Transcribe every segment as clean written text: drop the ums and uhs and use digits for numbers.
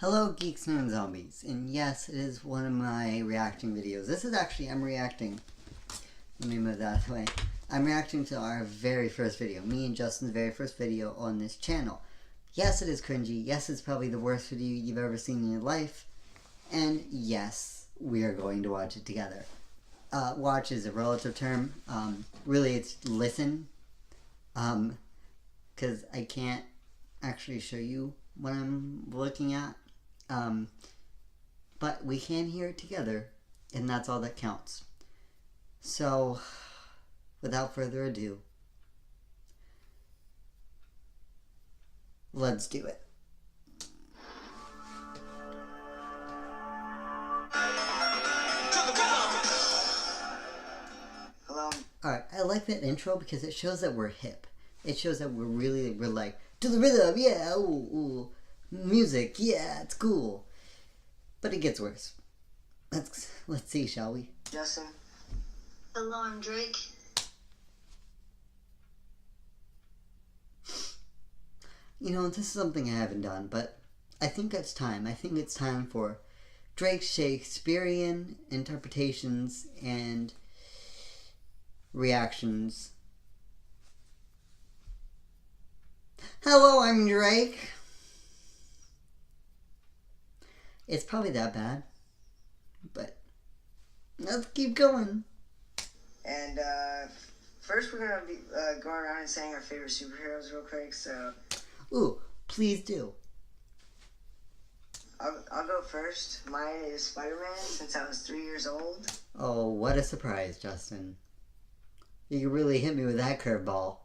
Hello Geeks and Zombies, and yes, it is one of my reacting videos. This is actually, I'm reacting, let me move that away. I'm reacting to our very first video, me and Justin's very first video on this channel. Yes, it is cringy, yes, it's probably the worst video you've ever seen in your life, and yes, we are going to watch it together. Watch is a relative term, really it's listen, because I can't actually show you what I'm looking at. But we can hear it together, and that's all that counts. So, without further ado, let's do it. Hello. Alright, I like that intro because it shows that we're hip. It shows that we're like, to the rhythm, yeah, ooh, ooh. Music, yeah, it's cool. But it gets worse. Let's see, shall we? Justin. Hello, I'm Drake. You know, this is something I haven't done, but I think it's time. I think it's time for Drake's Shakespearean interpretations and reactions. Hello, I'm Drake. It's probably that bad, but let's keep going. And first we're going to be going around and saying our favorite superheroes real quick, so... Ooh, please do. I'll go first. Mine is Spider-Man since I was 3 years old. Oh, what a surprise, Justin. You really hit me with that curveball.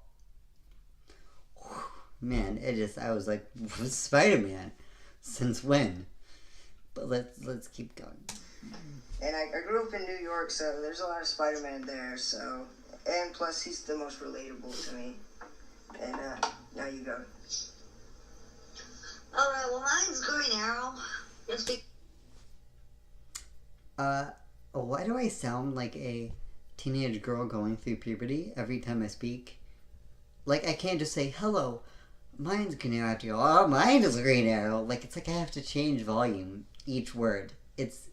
Man, I was like, Spider-Man? Since when? But let's keep going. And I grew up in New York, so there's a lot of Spider-Man there, so... And plus, he's the most relatable to me. And now you go. Alright, well, mine's Green Arrow. Just be- why do I sound like a teenage girl going through puberty every time I speak? Like, I can't just say, hello, mine's Green Arrow. I have to go, oh, mine is Green Arrow. Like, it's like I have to change volume each word. It's...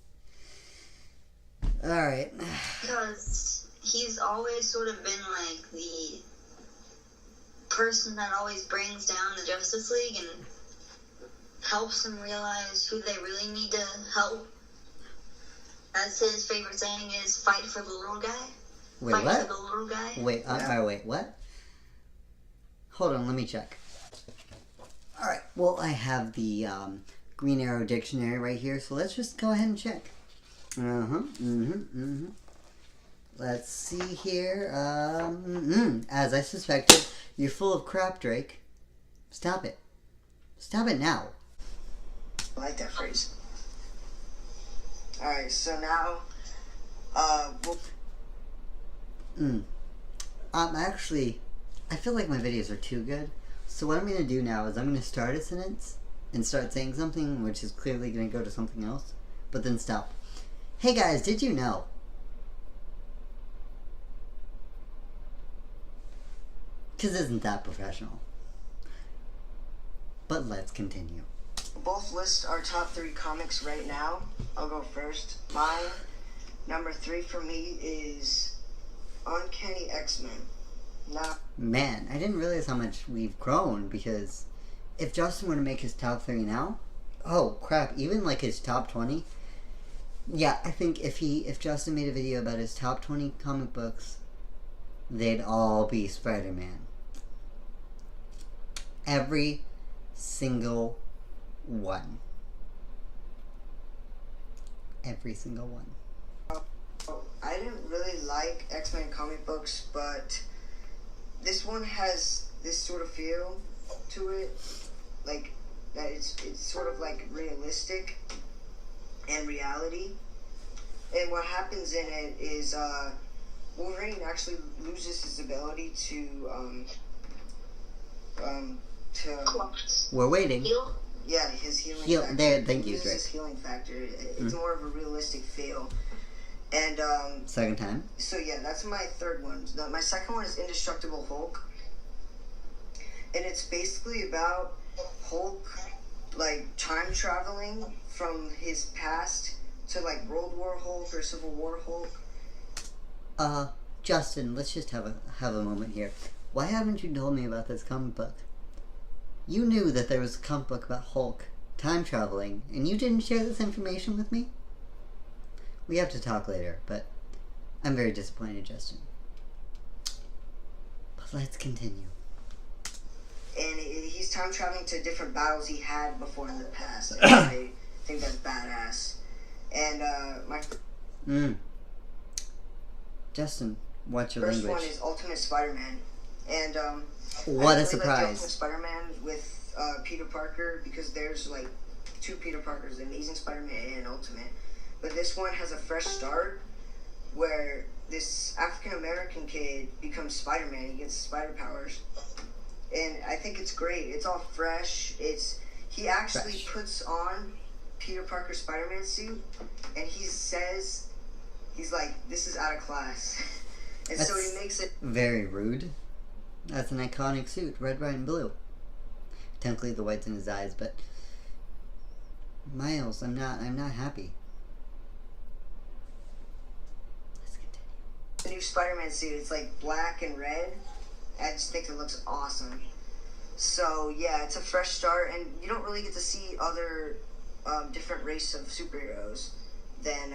Alright. Because he's always sort of been like the person that always brings down the Justice League and helps them realize who they really need to help. As his favorite saying is, fight for the little guy. Wait, fight what? for the little guy. Wait, wait, what? Hold on, let me check. Alright, well, I have the Green Arrow dictionary right here, so let's just go ahead and check. Let's see here. As I suspected, you're full of crap, Drake. Stop it. Stop it now. I like that phrase. Alright, so now, actually, I feel like my videos are too good. So what I'm going to do now is I'm going to start a sentence and start saying something which is clearly going to go to something else, but then stop. Hey guys, did you know? Because isn't that professional? But let's continue. both list our top 3 comics right now. I'll go first. Mine, number 3 for me is Uncanny X-Men. Now, man, I didn't realize how much we've grown, because if Justin were to make his top 3 now, oh crap, even like his top 20, yeah, I think if Justin made a video about his top 20 comic books, they'd all be Spider-Man. Every single one. Every single one. I didn't really like X-Men comic books, but this one has this sort of feel to it, like that it's sort of like realistic and reality. And what happens in it is Wolverine actually loses his ability to We're waiting. Heal? yeah, his healing factor. There, thank you, He loses Drake. his healing factor. It's more of a realistic feel. And Second time. so yeah, that's my third one. My second one is Indestructible Hulk, and it's basically about Hulk like time traveling from his past to like World War Hulk or Civil War Hulk. Justin, let's just have a moment here. Why haven't you told me about this comic book? You knew that there was a comic book about Hulk time traveling, and you didn't share this information with me? We have to talk later, but I'm very disappointed, Justin. But let's continue. And he's time traveling to different battles he had before in the past. And I think that's badass. And Justin, what's your first language? one is Ultimate Spider-Man. And what a I really like the surprise. Ultimate Spider-Man with Peter Parker, because there's like two Peter Parkers, the Amazing Spider-Man and Ultimate. But this one has a fresh start where this African-American kid becomes Spider-Man. He gets spider powers. And I think it's great. It's all fresh. He actually puts on Peter Parker's Spider-Man suit, and he says, he's like, this is out of class. And so he makes it very rude. That's an iconic suit, red, white, and blue. Technically the white's in his eyes, but Miles, I'm not happy. Let's continue. the new Spider-Man suit. It's like black and red. I just think it looks awesome. So yeah, it's a fresh start, and you don't really get to see other different race of superheroes than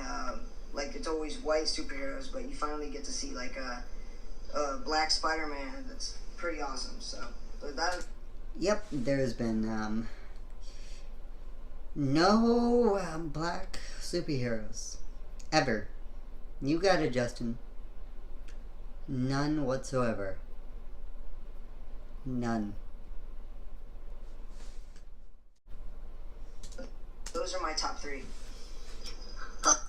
like it's always white superheroes, but you finally get to see like a black Spider-Man. That's pretty awesome. So that. Yep, there's been no black superheroes ever. You got it, Justin. None whatsoever. None. Those are my top 3.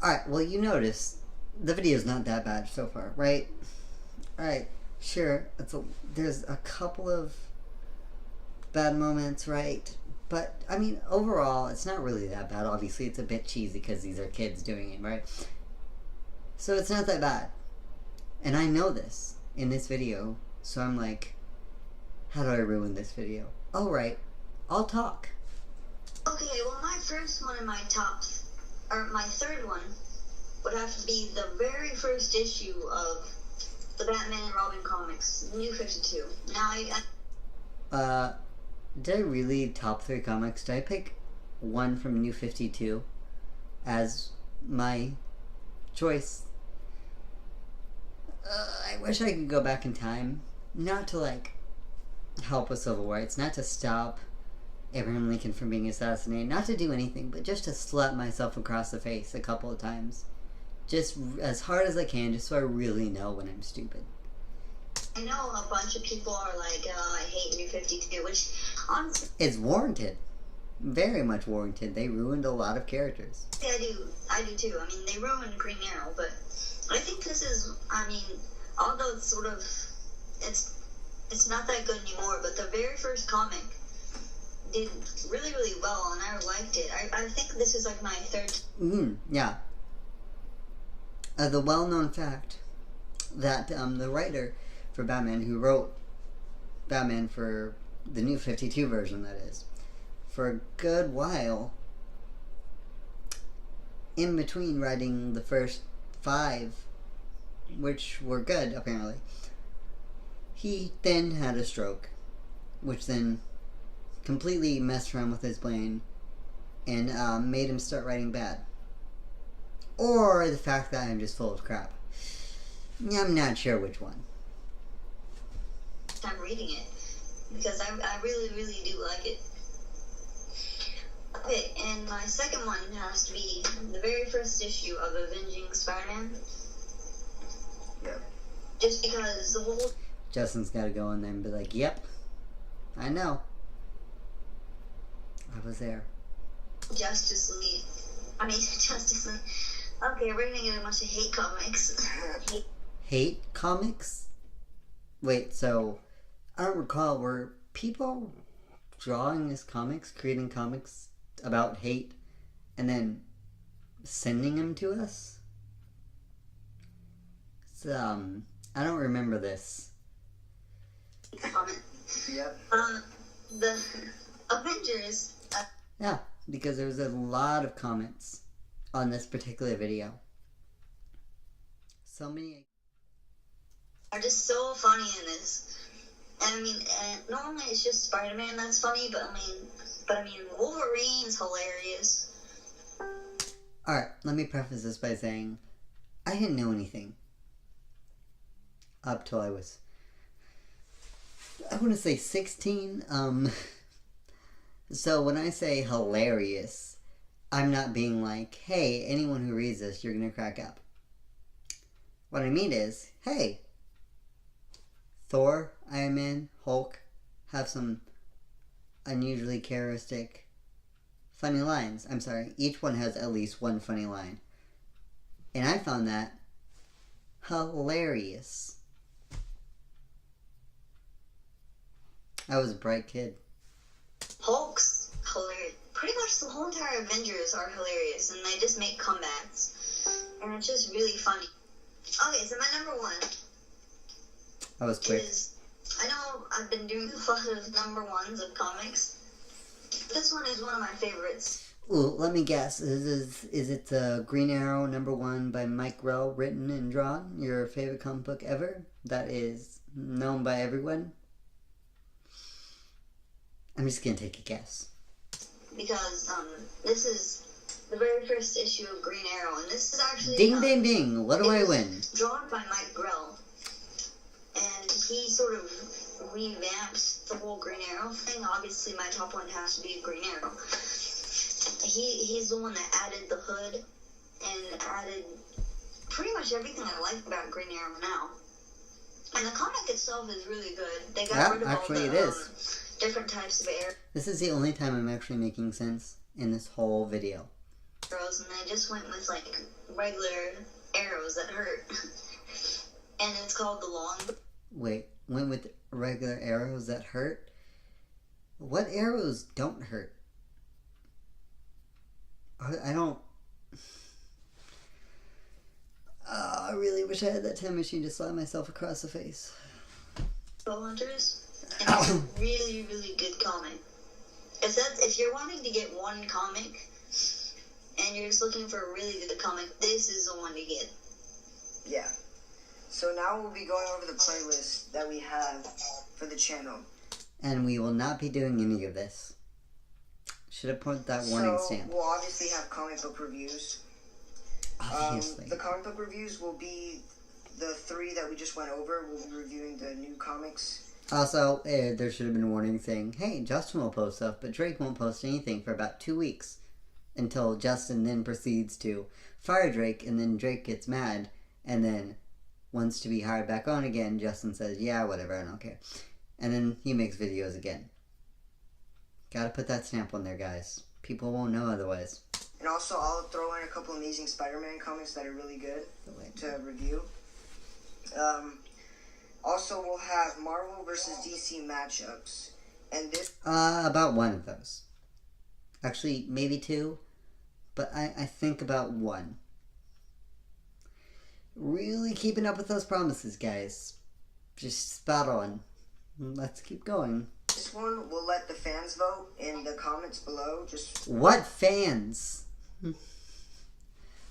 Alright, well, you notice the video's not that bad so far, right? Alright, sure, there's a couple of bad moments, right? But, I mean, overall, it's not really that bad. Obviously, it's a bit cheesy because these are kids doing it, right? So it's not that bad. And I know this in this video, so I'm like, how do I ruin this video? Alright, I'll talk. Okay, well, my first one in my my third one would have to be the very first issue of the Batman and Robin comics, New 52. Now, did I really top 3 comics? Did I pick one from New 52 as my choice? I wish I could go back in time, not to like help with civil rights, not to stop Abraham Lincoln from being assassinated, not to do anything, but just to slap myself across the face a couple of times. Just as hard as I can, just so I really know when I'm stupid. I know a bunch of people are like, oh, I hate New 52, which honestly... It's warranted. Very much warranted. They ruined a lot of characters. Yeah, I do too. I mean, they ruined Green Arrow, but I think this is, I mean, although it's sort of, it's not that good anymore, but the very first comic did really, really well, and I liked it. I think this is like my third... Yeah. The well-known fact that the writer for Batman, who wrote Batman for the New 52 version, that is, for a good while, in between writing the first 5, which were good, apparently, he then had a stroke, which then completely messed around with his brain and made him start writing bad. Or the fact that I'm just full of crap. I'm not sure which one. I'm reading it because I really, really do like it. Okay, and my second one has to be the very first issue of Avenging Spider-Man. Yep. Just because the whole... Justin's got to go in there and be like, yep, I know. I was there. Justice League. Okay, we're gonna get a bunch of hate comics. Hate comics? Wait, so I don't recall, were people drawing these comics, creating comics about hate, and then sending them to us? I don't remember this. Comment. Yep. The Avengers. Yeah, because there was a lot of comments on this particular video. So many are just so funny in this. And I mean, normally it's just Spider-Man that's funny, but I mean, Wolverine's hilarious. Alright, let me preface this by saying I didn't know anything up till I want to say 16. So when I say hilarious, I'm not being like, hey, anyone who reads this, you're gonna crack up. What I mean is, hey, Thor, Iron Man, Hulk have some unusually characteristic funny lines. I'm sorry, each one has at least one funny line. And I found that hilarious. I was a bright kid. Hulk's hilarious. Pretty much the whole entire Avengers are hilarious, and they just make comebacks. And it's just really funny. Okay, so my number one I was quick. I know I've been doing a lot of number ones of comics. This one is one of my favorites. Ooh, let me guess. Is it Green Arrow #1 by Mike Grell, written and drawn? Your favorite comic book ever? That is known by everyone? I'm just gonna take a guess. Because this is the very first issue of Green Arrow, and this is actually Ding, ding, ding! What do I win? Drawn by Mike Grell, and he sort of revamps the whole Green Arrow thing. Obviously, my top one has to be Green Arrow. He's the one that added the hood and added pretty much everything I like about Green Arrow now. And the comic itself is really good. They got rid of all the different types of arrows. This is the only time I'm actually making sense in this whole video. And they just went with like regular arrows that hurt. And it's called the long. Wait, went with regular arrows that hurt? What arrows don't hurt? I don't... I really wish I had that time machine to slap myself across the face. Bow Hunters. And it's a really, really good comic. If you're wanting to get one comic and you're just looking for a really good comic, this is the one to get. Yeah. So now we'll be going over the playlist that we have for the channel. And we will not be doing any of this. Should have put that warning stamp. We'll obviously have comic book reviews. Obviously. The comic book reviews will be the 3 that we just went over. We'll be reviewing the new comics. Also, there should have been a warning saying, hey, Justin will post stuff, but Drake won't post anything for about 2 weeks. Until Justin then proceeds to fire Drake, and then Drake gets mad, and then wants to be hired back on again. Justin says, yeah, whatever, I don't care. And then he makes videos again. Gotta put that stamp on there, guys. People won't know otherwise. And also, I'll throw in a couple Amazing Spider-Man comics that are really good to review. Also, we'll have Marvel versus DC matchups. And this... about one of those. Actually, maybe 2. But I think about 1. Really keeping up with those promises, guys. Just spot on. Let's keep going. This one, we'll let the fans vote in the comments below. Just what fans?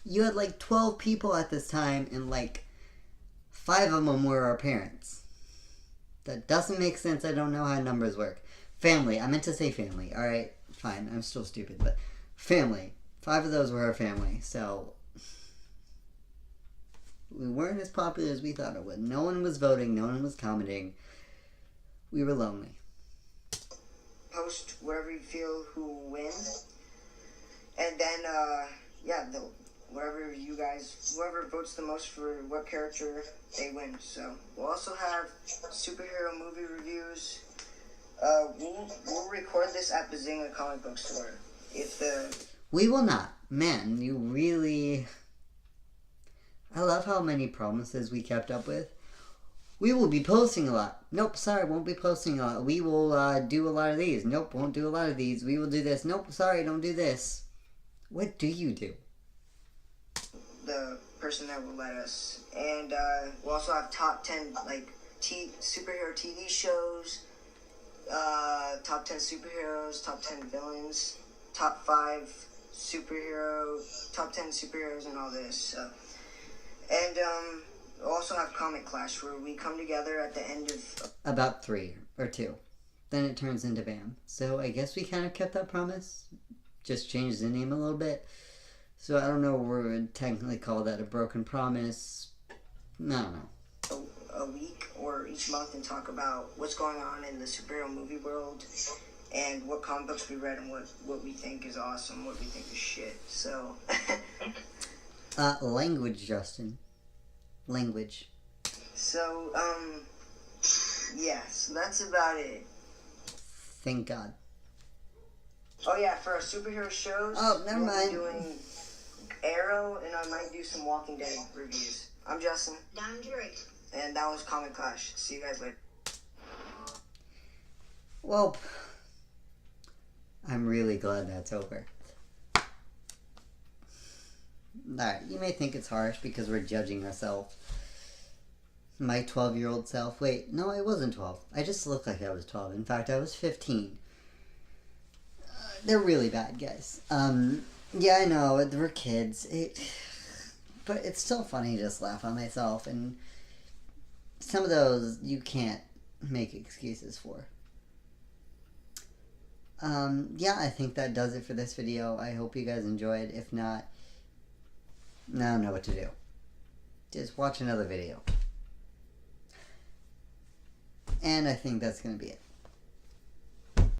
You had like 12 people at this time, and like 5 of them were our parents. That doesn't make sense. I don't know how numbers work. Family. I meant to say family. Alright, fine. I'm still stupid, but family. 5 of those were our family, so we weren't as popular as we thought it would. No one was voting. No one was commenting. We were lonely. Post whatever you feel who will win. And then, whoever votes the most for what character, they win. So, we'll also have superhero movie reviews. We'll record this at Bazinga Comic Book Store. We will not. Man, you really... I love how many promises we kept up with. We will be posting a lot. Nope, sorry, won't be posting a lot. We will do a lot of these. Nope, won't do a lot of these. We will do this. Nope, sorry, don't do this. What do you do? The person that will let us. And we'll also have top 10 superhero TV shows, top 10 superheroes, top 10 villains, top 5 top 10 superheroes and all this. So. And we'll also have Comic Clash, where we come together at the end of... About 3 or 2. Then it turns into BAM. So I guess we kind of kept that promise. Just changed the name a little bit. So I don't know if we would technically call that a broken promise. I don't know. A week or each month and talk about what's going on in the superhero movie world and what comic books we read and what we think is awesome, what we think is shit. So... language, Justin. Language. So, yeah, so that's about it. Thank God. Oh yeah, for our superhero shows, never we'll mind. be doing Arrow, and I might do some Walking Dead reviews. I'm Justin. I'm Drake. And that was Comic Clash. See you guys later. Well, I'm really glad that's over. Alright, you may think it's harsh because we're judging ourselves. My 12-year-old self. Wait, no, I wasn't 12. I just looked like I was 12. In fact, I was 15. They're really bad, guys. Yeah, I know, we're kids. But it's still funny to just laugh at myself, and some of those you can't make excuses for. Yeah, I think that does it for this video. I hope you guys enjoyed. If not, I don't know what to do. Just watch another video. And I think that's going to be it.